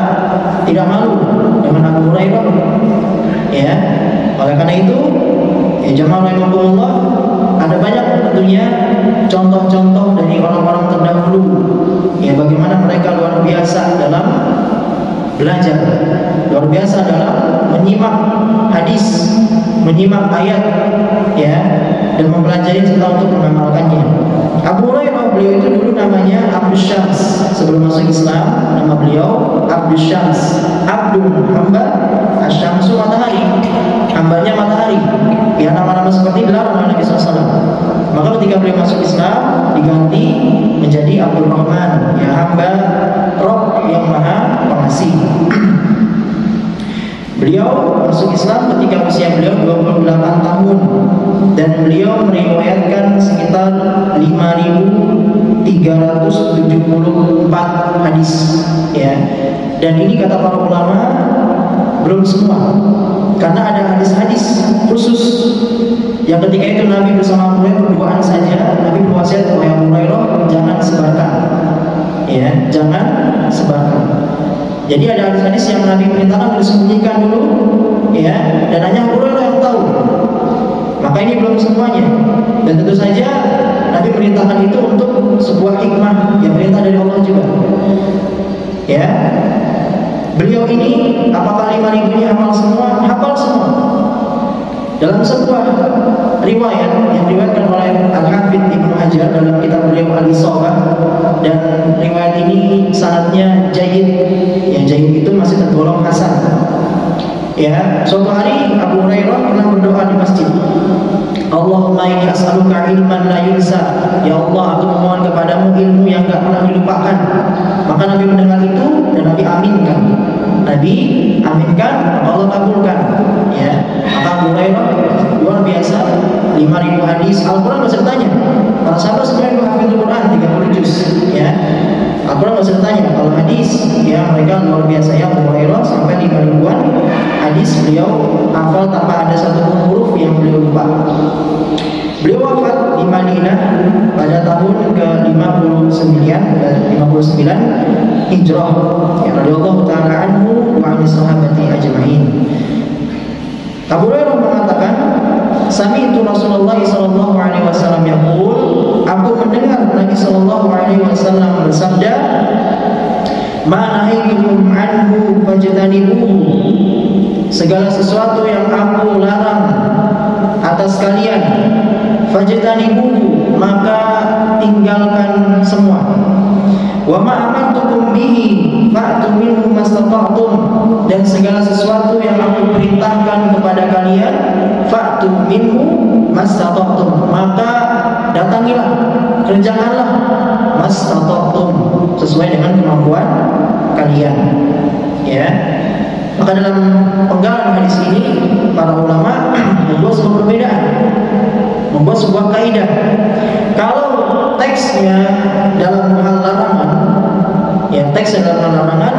tidak malu dengan Abu Hurairah? Ya, oleh karena itu, ya jamaah rahimakumullah, ada banyak tentunya contoh-contoh dari orang-orang terdahulu. Ya, bagaimana mereka luar biasa dalam belajar, luar biasa dalam menyimak hadis, menyimak ayat, ya, dan mempelajari serta untuk mengamalkannya. Abu Hurairah, beliau itu dulu namanya Abdus Syams. Sebelum masuk Islam, nama beliau Abdus Syams. Abdul, hamba, Asyamsu, matahari, hambanya matahari. Ya, nama-nama seperti ini dilarang oleh Nabi SAW. Maka ketika beliau masuk Islam, diganti menjadi Abdul Rahman, ya, hamba Rabb yang maha pengasih. Beliau masuk Islam ketika usia beliau 28 tahun, dan beliau meriwayatkan sekitar 5.374 hadis, ya. Dan ini kata para ulama belum semua, karena ada hadis-hadis khusus yang ketika itu Nabi bersama Abu Hurairah berduaan saja, Nabi berwasiat, wahai Abu Hurairah, jangan sebarkan, ya, jangan sebarkan. Jadi ada hadis-hadis yang Nabi perintahkan disembunyikan dulu, ya, dan hanya Abu Hurairah yang tahu. Maka ini belum semuanya. Dan tentu saja Nabi perintahkan itu untuk sebuah hikmah, yang perintah dari Allah juga. Ya, beliau ini apakah 5.000 ini hafal semua? Hafal semua. Dalam sebuah riwayat yang diriwayatkan oleh Al-Hafidz Ibnu Hajar dalam kitab beliau Al-Isabah, dan riwayat ini sanadnya jayyid. Ya, jayyid itu masih tergolong hasan. Ya, suatu hari Abu Hurairah pernah berdoa di masjid. Allahumma inni as'aluka ilman la yunsa. Ya Allah, aku memohon kepadamu ilmu yang enggak pernah dilupakan. Maka Nabi mendengar itu dan Nabi aminkan. Nabi aminkan, Allah kabulkan. Ya, maka Abu Hurairah luar biasa, 5.000 hadis, Al-Quran besertanya. Para sahabat semuanya menghafal Al-Quran 30 juz. Ya, Al-Quran besertanya. Kalau hadis, ya mereka luar biasa. Ya, Abu Hurairah sampai 5.000-an hadis beliau hafal tanpa ada satu huruf yang beliau lupa. Beliau wafat di Madinah pada tahun ke-59 Hijrah. Ya, radhiyallahu ta'ala anhu wa 'anil sahabati ajma'in. Abu Hurairah mengatakan, sami'tu Rasulullah sallallahu alaihi wasallam yaqul, aku mendengar Nabi sallallahu alaihi wasallam bersabda, ma nahaitukum anhu fajtanibuhu. Segala sesuatu yang aku larang atas kalian, fajtanibuhu, maka tinggalkan semua. Wa ma amartukum bihi fa'tu minhu mastata'tum, dan segala sesuatu yang aku perintahkan kepada kalian, fa'tu minhu mastata'tum, maka datangilah, kerjakanlah, mastata'tum, sesuai dengan kemampuan kalian. Ya. Maka dalam penggalan hadis ini para ulama membuat sebuah perbedaan, membuat sebuah kaidah. Kalau teksnya dalam hal larangan, ya teksnya dalam hal larangan,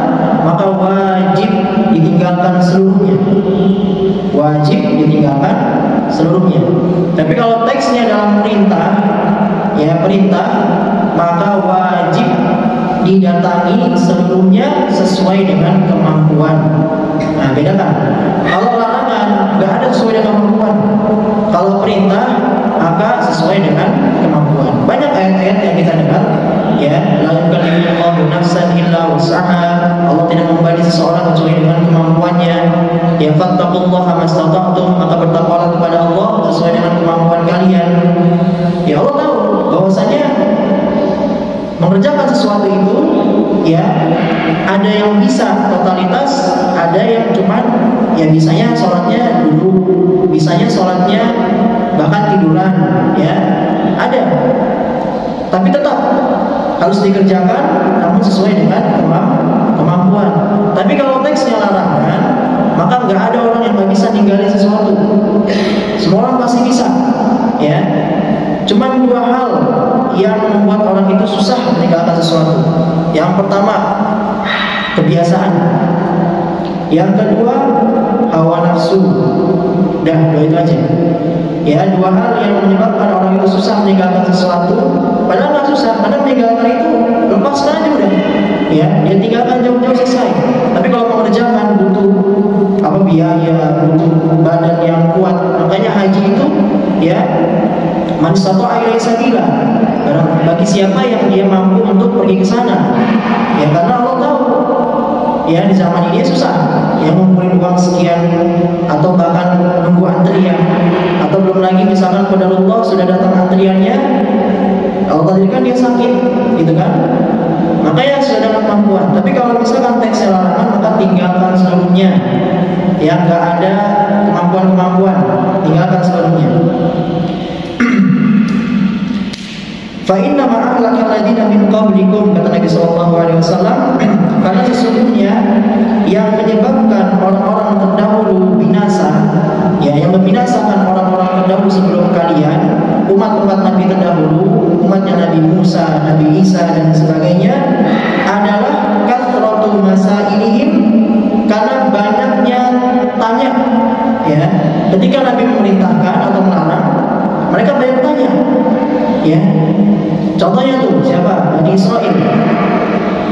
maka wajib ditinggalkan seluruhnya. Wajib ditinggalkan seluruhnya. Tapi kalau teksnya dalam perintah, ya perintah, maka wajib didatangi seluruhnya sesuai dengan kemampuan. Nah, bedakan. Kalau larangan nggak ada sesuai dengan kemampuan. Kalau perintah maka sesuai dengan kemampuan. Banyak ayat-ayat yang kita dengar, ya, la yukallifullahu nafsan illa wus'aha. Allah tidak membebani seseorang kecuali dengan kemampuannya. Ya, fattaqullaha mastata'tum, maka bertakwalah kepada Allah sesuai dengan kemampuan kalian. Ya, Allah tahu bahwasanya mengerjakan sesuatu itu, ya, ada yang bisa totalitas, ada yang cuman, ya bisanya sholatnya dulu, bisanya sholatnya bahkan tiduran, ya, ada. Tapi tetap harus dikerjakan, namun sesuai dengan kemampuan. Tapi kalau teksnya larangan, maka nggak ada orang yang nggak bisa ninggalin sesuatu. Semua orang pasti bisa, ya. Cuman dua hal yang membuat orang itu susah meninggalkan sesuatu. Yang pertama, kebiasaan. Yang kedua, hawa nafsu. Dah, dua itu aja. Ya, dua hal yang menyebabkan orang itu susah meninggalkan sesuatu. Padahal nggak susah, karena meninggalkan itu lepaskan aja udah. Ya, dia tinggalkan jauh-jauh selesai. Tapi kalau mengerjakan butuh biaya, butuh badan yang kuat. Makanya haji itu, ya, man istata'a ilaihi sabila, bagi siapa yang dia mampu untuk pergi ke sana. Ya, karena Allah tahu, ya, di zaman ini susah, yang ngumpulin uang sekian atau bahkan nunggu antrian, atau belum lagi misalkan qadarullah sudah datang antriannya, Allah takdirkan dia sakit, gitu kan? Makanya sudah dapat kemampuan. Tapi kalau misalkan teksnya larangan, maka tinggalkan seluruhnya. Ya, nggak ada kemampuan-kemampuan, tinggalkan seluruhnya. Fa inna ma ahlaka alladziina min qablikum, kata Nabi sallallahu alaihi wasallam, karena sesungguhnya yang menyebabkan orang-orang terdahulu binasa, ya, yang membinasakan orang-orang terdahulu sebelum kalian, umat-umat Nabi terdahulu, umatnya Nabi Musa, Nabi Isa dan sebagainya, adalah kathratu kathratu masailihim, karena banyaknya tanya. Ya, ketika Nabi memerintahkan atau melarang, mereka banyak tanya. Ya, contohnya tuh siapa? Bani Israil.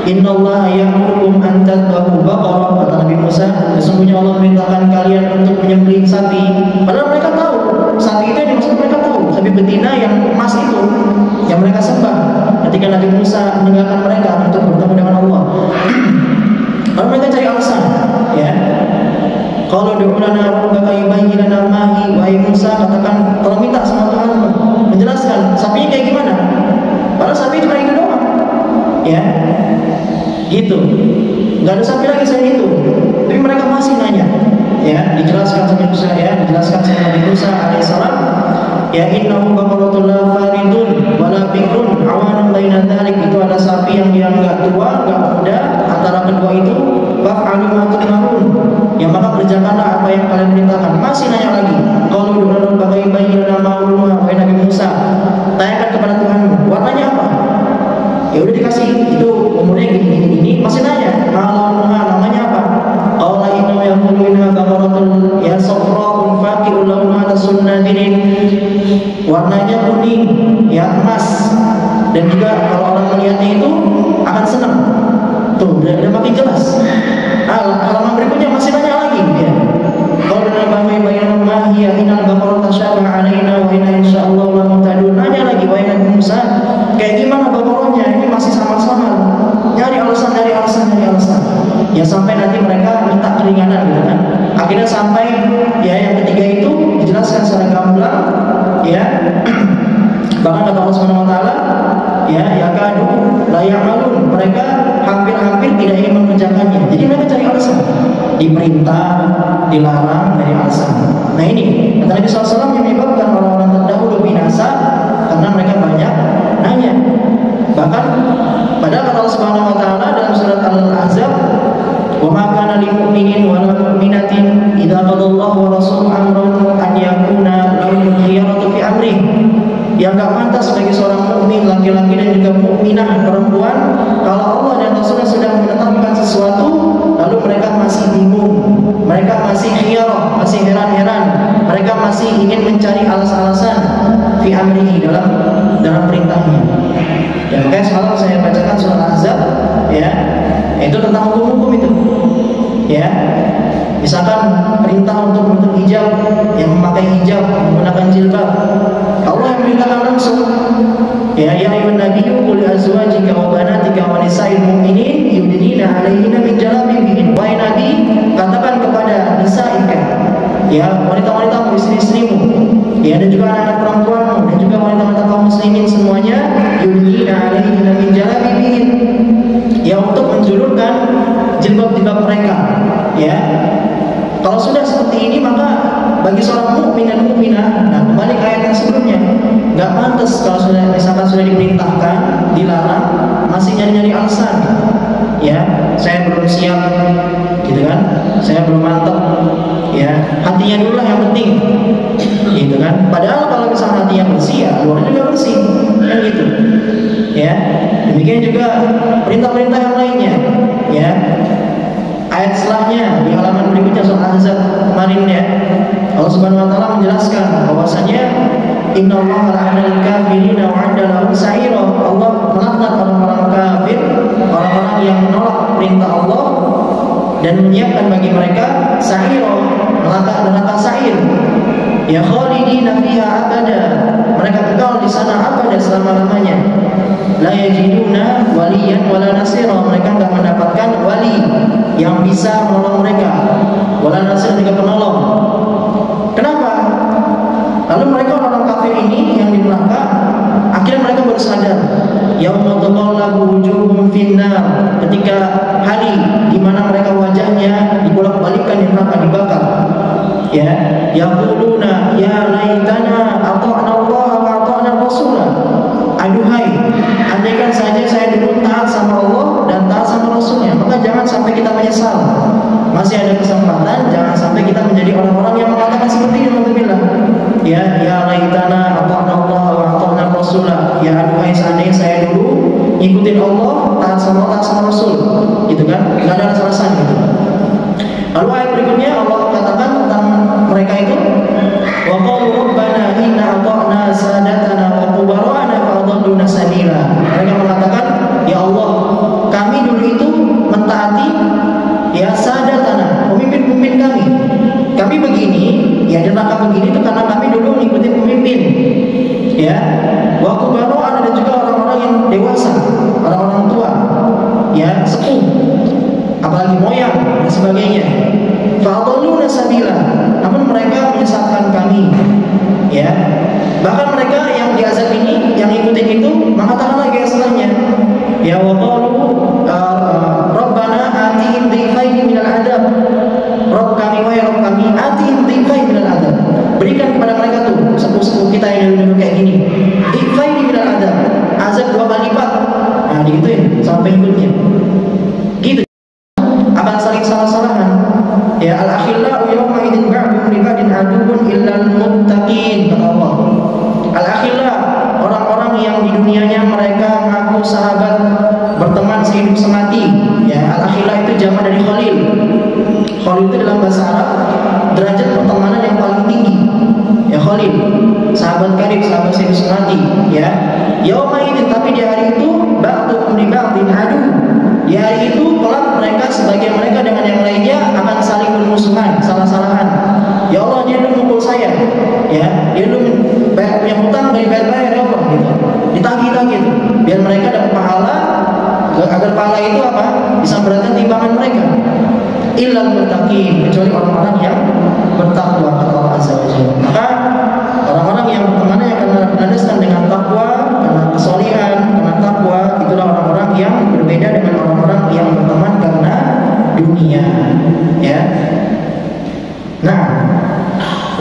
Innallaha ya'murukum an tadhbahu baqarah, kata Nabi Musa, sesungguhnya Allah memerintahkan kalian untuk menyembelih sapi. Padahal mereka tahu sapi itu yang dimaksud, mereka tahu sapi betina yang emas itu yang mereka sembah ketika Nabi Musa meninggalkan mereka untuk bertemu dengan Allah. Lalu mereka cari alasan, ya. Kalau do'ulana rabbaka yubayyin lana ma hi, wahai Musa, katakan, tolong minta sama Tuhanmu menjelaskan sapinya kayak gimana. Padahal sapi cuma itu doang. Ya. Gitu. Enggak ada sapi lagi selain itu. Tapi mereka masih nanya. Ya, dijelaskan sama Musa, ya, dijelaskan sama Nabi Musa alaihissalam. Ya, innahu baqaratun la faridun wala bikrun awanun baina dzalik, itu ada sapi yang dia enggak tua, enggak muda, antara kedua itu fa'alu ma tu'marun. Ya, maka kerjakanlah apa yang kalian perintahkan. Masih nanya lagi. Qalu durun bagaimana ma'luha, wahai Nabi Musa, tanyakan kepada Tuhanmu, warnanya apa? Ya udah dikasih, itu umurnya gini, masih nanya, ma'luha, namanya apa? Qala innahu yaqulu innaha baqaratun ya safra'un faqi'un launuha tasunnatin, warnanya kuning, ya emas, dan juga kalau orang melihatnya itu akan senang. Tuh, udah makin jelas. Halaman berikutnya masih nanya lagi, ya. Kalau dalam bahasa bayan mahiyah inal baqarah tasyabaha alaina wa inna insyaallah la muhtadun. Nanya lagi, wahai Nabi Musa, kayak gimana baqarahnya? Ini masih sama-sama. Nyari alasan. Ya sampai nanti mereka minta keringanan, gitu kan. Akhirnya sampai ya yang ketiga itu dijelaskan secara gamblang, ya. Bahkan kata Allah Subhanahu wa taala, ya yakadu la ya'malun, mereka hampir tidak ingin mengerjakannya. Jadi mereka cari alasan. Diperintah, dilarang, dari alasan. Nah ini kata Nabi SAW yang menyebabkan orang-orang terdahulu binasa karena mereka banyak nanya. Bahkan padahal kata Allah Subhanahu wa taala dalam surat Al-Ahzab, wa ma kana lil mu'minin wa lil mu'minatin idza qadallahu wa rasuluhu amran an yakuna lahum khiyaratu fi amrih. Yang enggak pantas bagi seorang mukmin laki-laki dan juga mukminah perempuan, kalau Allah dan Rasulnya sudah menetapkan sesuatu lalu mereka masih bingung, mereka masih khiyarah, masih heran-heran, mereka masih ingin mencari alasan-alasan fi amrihi, dalam perintahnya. Ya, makanya semalam saya bacakan surah Al-Ahzab, ya, itu tentang hukum-hukum itu. Ya, misalkan perintah untuk menutup hijab, yang memakai hijab, menggunakan jilbab, Allah yang perintahkan langsung. Ya ayyuhan nabiyyu qul li azwajika wa banatika wa nisa'il mu'minin yudnina 'alaihinna min jalabibihin. Wahai Nabi, katakan kepada nisa'ika, ya wanita-wanita istri-istrimu, ya dan juga anak-anak perempuanmu dan juga wanita-wanita kaum muslimin semuanya, yudnina 'alaihinna min jalabibihin, ya untuk menjulurkan jilbab-jilbab mereka. Ya, kalau sudah seperti ini maka bagi seorang mukmin dan mukminah, nah kembali ke ayat yang sebelumnya, nggak pantas kalau misalkan sudah diperintahkan, dilarang, masih nyari-nyari alasan. Ya, saya belum siap, gitu kan? Saya belum mantap. Ya, hatinya dulu lah yang penting, gitu kan? Padahal kalau misalkan hatinya bersih, ya luarnya juga bersih, kan gitu. Ya, demikian juga perintah-perintah yang lainnya. Ya, ayat setelahnya di halaman berikutnya surah Al-Ahzab kemarin, ya, Allah Subhanahu wa taala menjelaskan bahwasanya innallaha la'anal kafirina wa 'adda lahum sa'ira. Allah melaknat orang-orang kafir, orang-orang yang menolak perintah Allah dan menyiapkan bagi mereka sa'ira, neraka sa'ir. Ya khalidina fiha abada, mereka kekal di sana abada selama-lamanya. La yajiduna waliyan wala nasira, mereka enggak mendapatkan wali yang bisa menolong mereka, wala nasir, juga penolong. Kenapa? Lalu mereka orang kafir ini yang di neraka, akhirnya mereka baru sadar, yauma taqallabu wujuhum finnar, ketika hari di mana mereka wajahnya dibolak-balikkan di neraka, dibakar. Ya, yaquluna ya laitana ata'na Allah wa ata'na Rasulah. Aduhai, andaikan saja saya dulu taat sama Allah dan taat sama Rasulnya, maka jangan sampai kita menyesal. Masih ada kesempatan, jangan sampai kita menjadi orang-orang yang mengatakan seperti ini. Ya laitana ata'na Allah wa ata'na Rasulah. Ya aduhai, seandainya saya dulu ngikutin Allah, taat sama Rasul, gitu kan? nggak ada rasa-rasa gitu. Lalu ayat berikutnya Allah katakan tentang mereka itu, wa qalu rabbana inna ata'na sadatana wa kubara'ana fa'adalluna sabila. Mereka mengatakan, ya Allah, kami dulu itu mentaati ya sadatana, pemimpin-pemimpin kami. Kami begini, ya neraka begini itu karena kami dulu mengikuti pemimpin. Ya, wa kubara'ana, dan juga orang-orang yang dewasa, orang-orang tua, ya sepuh, apalagi moyang dan sebagainya. Fa'adalluna sabila, namun mereka menyesatkan kami. Ya, bahkan mereka yang diazab ini, yang ikutin itu mengatakan lagi setelahnya, ya wa qalu rabbana atihim dhifaini minal adab. Rabb kami, wahai Rabb kami, atihim dhifaini minal adab. Berikan kepada mereka tuh sepuh-sepuh kita yang dulu kayak gini, dhifaini minal adab, azab 2 kali lipat. Nah, digituin sampai pengikutnya. Gitu akan saling salah-salahan. Ya, al-akhillau yawma idzin ba'dhum li ba'din aduwwun illal muttaqin, kata Allah. Al-akhillau, orang-orang yang di dunianya mereka mengaku sahabat, berteman sehidup semati. Ya, al-akhillau itu jamak dari khalil. Khalil itu dalam bahasa Arab derajat pertemanan yang paling tinggi. Ya, khalil, sahabat karib, sahabat sehidup semati. Ya, yawma idzin, tapi di hari itu ba'dhum li ba'din adu. Di hari itu kelak mereka sebagian mereka dengan yang lainnya akan saling bermusuhan, salah-salahan. Ya Allah, dia dulu mukul saya, ya, dia dulu punya hutang, bayar-bayar ya Allah, gitu. Ditagih-tagih gitu, biar mereka dapat pahala, agar pahala itu apa? Bisa beratkan timbangan mereka. Illal muttaqin, kecuali orang-orang yang bertakwa, kata Allah Azza wa Jalla. Maka orang-orang yang berteman yang akan berlandaskan dengan takwa, karena kesolihan, karena takwa, itulah orang-orang yang berbeda dengan orang-orang yang berteman karena dunia. Ya. Nah,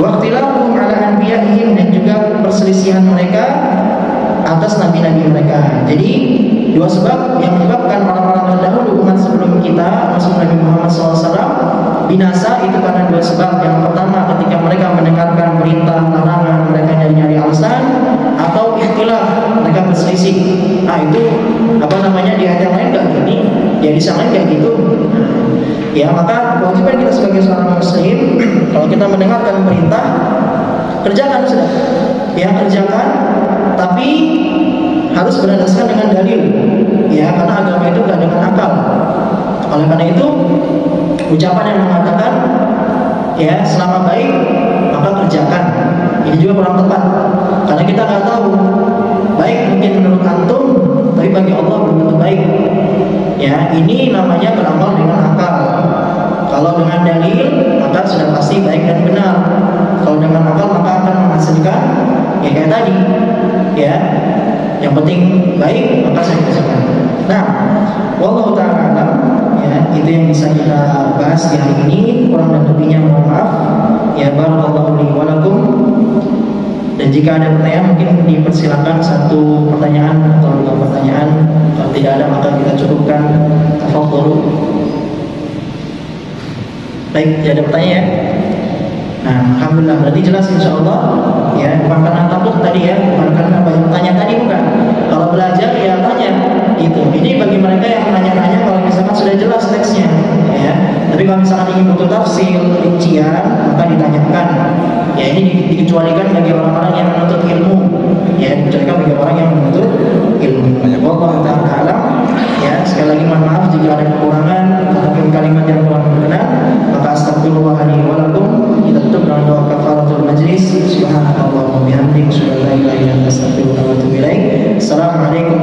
waqtilafuhum ala anbiya'ihim, dan juga perselisihan mereka atas nabi-nabi mereka. Jadi dua sebab yang menyebabkan orang-orang terdahulu umat sebelum kita, maksud Nabi Muhammad SAW, binasa itu karena dua sebab. Yang pertama, ketika mereka mendengarkan perintah, larangan, mereka nyari-nyari alasan, atau ikhtilaf, mereka berselisih. Nah, itu apa namanya, di ayat yang lain gak gini, ya di sana kayak gitu. Ya, maka kewajiban kita sebagai seorang muslim, kalau kita mendengarkan perintah, kerjakan sudah. Ya, kerjakan, tapi harus berdasarkan dengan dalil. Ya, karena agama itu gak dengan akal. Oleh karena itu, ucapan yang mengatakan ya selama baik maka kerjakan, ini juga kurang tepat, karena kita nggak tahu baik mungkin menurut antum, tapi bagi Allah belum tentu baik. Ya, ini namanya beramal dengan akal. Kalau dengan dalil maka sudah pasti baik dan benar. Kalau dengan akal maka akan menghasilkan ya kayak tadi, ya yang penting baik maka saya kerjakan. Nah, wallahu ta'ala alam, ya itu yang bisa kita bahas di hari ini. Kurang dan lebihnya mohon maaf. Ya, barakallahu li wa lakum. Dan jika ada pertanyaan mungkin dipersilakan satu pertanyaan atau dua pertanyaan. Kalau tidak ada maka kita cukupkan. Tafadhol. Baik, tidak ada pertanyaan. Nah, alhamdulillah, berarti jelas insyaallah. Ya, bukan karena takut tadi ya, bukan karena banyak tanya tadi, bukan. Kalau belajar ya tanya gitu. Ini bagi mereka yang nanya-nanya kalau misalkan sudah jelas teksnya, ya. Tapi kalau misalkan ingin butuh tafsir, rincian, maka ditanyakan. Ya, ini dikecualikan bagi orang-orang yang menuntut ilmu. Ya, dikecualikan bagi orang yang menuntut ilmu. Wallahu ta'ala alam. Ya, sekali lagi mohon maaf jika ada kekurangan atau kalimat yang kurang berkenan, maka astagfirullah li wa lakum. Kita tutup dengan doa kafaratul majlis. Subhanallah wa bihamdihi, asyhadu an la ilaha illa anta, astaghfiruka wa atubu ilaik. Assalamualaikum